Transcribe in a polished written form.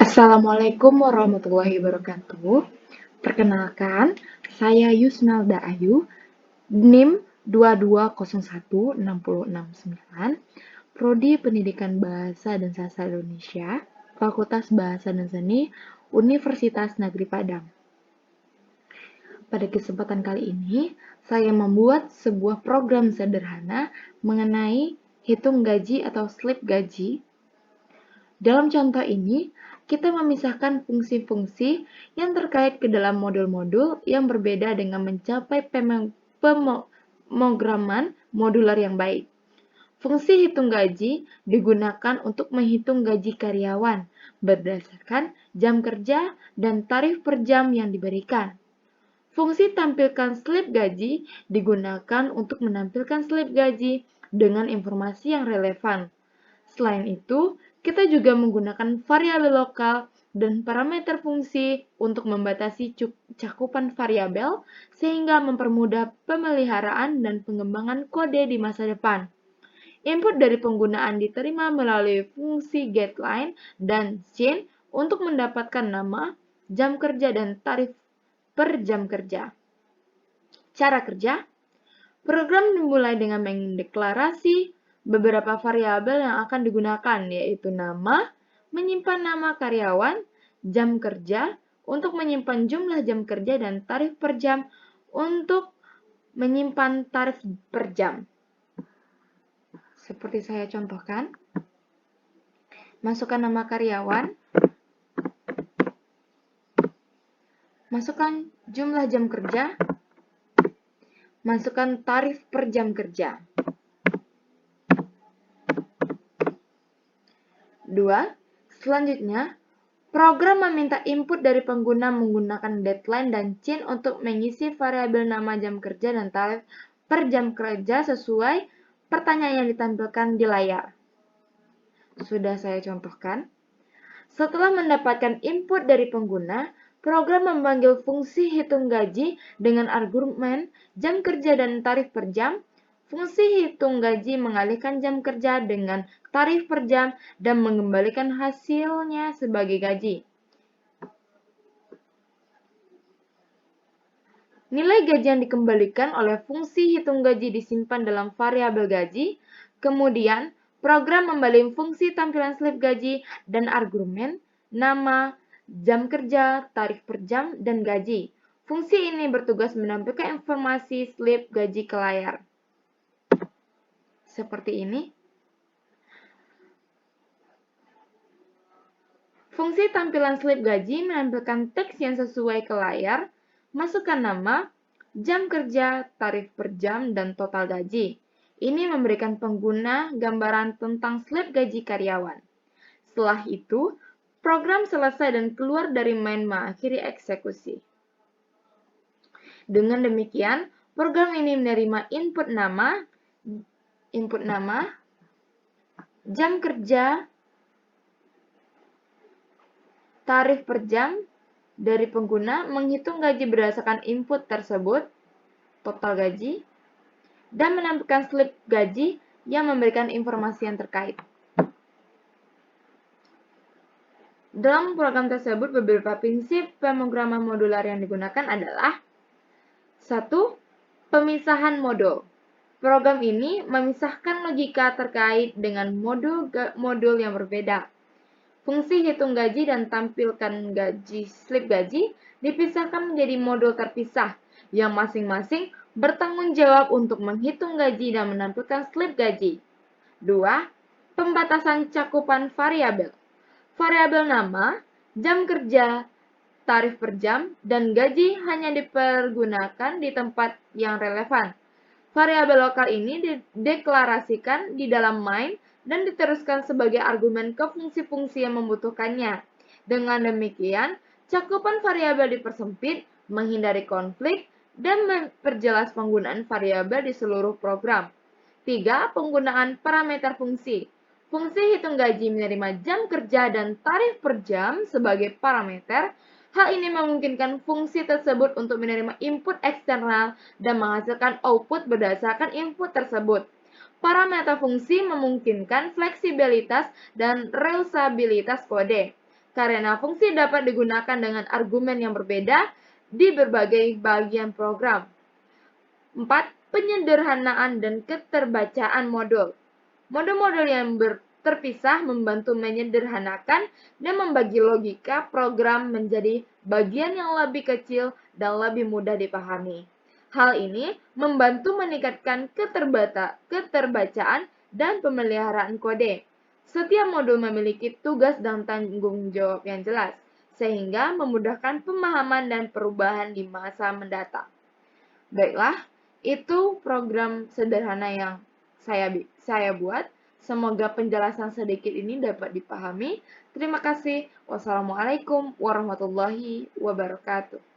Assalamualaikum warahmatullahi wabarakatuh. Perkenalkan, saya Yusnalda Ayu, NIM 22016069, Prodi Pendidikan Bahasa dan Sastra Indonesia, Fakultas Bahasa dan Seni, Universitas Negeri Padang. Pada kesempatan kali ini, saya membuat sebuah program sederhana mengenai hitung gaji atau slip gaji. Dalam contoh ini, kita memisahkan fungsi-fungsi yang terkait ke dalam modul-modul yang berbeda dengan mencapai pemrograman modular yang baik. Fungsi hitung gaji digunakan untuk menghitung gaji karyawan berdasarkan jam kerja dan tarif per jam yang diberikan. Fungsi tampilkan slip gaji digunakan untuk menampilkan slip gaji dengan informasi yang relevan. Selain itu, kita juga menggunakan variabel lokal dan parameter fungsi untuk membatasi cakupan variabel sehingga mempermudah pemeliharaan dan pengembangan kode di masa depan. Input dari penggunaan diterima melalui fungsi getLine dan chain untuk mendapatkan nama, jam kerja, dan tarif per jam kerja. Cara kerja: program dimulai dengan mendeklarasi beberapa variabel yang akan digunakan, yaitu nama, menyimpan nama karyawan, jam kerja, untuk menyimpan jumlah jam kerja, dan tarif per jam untuk menyimpan tarif per jam. Seperti saya contohkan, masukkan nama karyawan, masukkan jumlah jam kerja, masukkan tarif per jam kerja. 2. Selanjutnya, program meminta input dari pengguna menggunakan deadline dan chain untuk mengisi variabel nama jam kerja dan tarif per jam kerja sesuai pertanyaan yang ditampilkan di layar. Sudah saya contohkan. Setelah mendapatkan input dari pengguna, program memanggil fungsi hitung gaji dengan argumen jam kerja dan tarif per jam. Fungsi hitung gaji mengalihkan jam kerja dengan tarif per jam dan mengembalikan hasilnya sebagai gaji. Nilai gaji yang dikembalikan oleh fungsi hitung gaji disimpan dalam variabel gaji. Kemudian, program membalin fungsi tampilan slip gaji dan argumen nama, jam kerja, tarif per jam, dan gaji. Fungsi ini bertugas menampilkan informasi slip gaji ke layar. Seperti ini. Fungsi tampilan slip gaji menampilkan teks yang sesuai ke layar. Masukkan nama, jam kerja, tarif per jam, dan total gaji. Ini memberikan pengguna gambaran tentang slip gaji karyawan. Setelah itu, program selesai dan keluar dari main mengakhiri eksekusi. Dengan demikian, program ini menerima input nama, jam kerja, tarif per jam dari pengguna, menghitung gaji berdasarkan input tersebut, total gaji, dan menampilkan slip gaji yang memberikan informasi yang terkait. Dalam program tersebut, beberapa prinsip pemrograman modular yang digunakan adalah 1. Pemisahan modul. Program ini memisahkan logika terkait dengan modul yang berbeda. Fungsi hitung gaji dan tampilkan slip gaji dipisahkan menjadi modul terpisah yang masing-masing bertanggung jawab untuk menghitung gaji dan menampilkan slip gaji. 2. Pembatasan cakupan variabel. Variabel nama, jam kerja, tarif per jam, dan gaji hanya dipergunakan di tempat yang relevan. Variabel lokal ini dideklarasikan di dalam main dan diteruskan sebagai argumen ke fungsi-fungsi yang membutuhkannya. Dengan demikian, cakupan variabel dipersempit, menghindari konflik, dan memperjelas penggunaan variabel di seluruh program. 3. Penggunaan parameter fungsi. Fungsi hitung gaji menerima jam kerja dan tarif per jam sebagai parameter. Hal ini memungkinkan fungsi tersebut untuk menerima input eksternal dan menghasilkan output berdasarkan input tersebut. Parameter fungsi memungkinkan fleksibilitas dan reusabilitas kode. karena fungsi dapat digunakan dengan argumen yang berbeda di berbagai bagian program. 4. Penyederhanaan dan keterbacaan modul. Modul-modul yang terpisah membantu menyederhanakan dan membagi logika program menjadi bagian yang lebih kecil dan lebih mudah dipahami. Hal ini membantu meningkatkan keterbacaan dan pemeliharaan kode. Setiap modul memiliki tugas dan tanggung jawab yang jelas, sehingga memudahkan pemahaman dan perubahan di masa mendatang. Baiklah, itu program sederhana yang saya buat. Semoga penjelasan sedikit ini dapat dipahami. Terima kasih. Wassalamualaikum warahmatullahi wabarakatuh.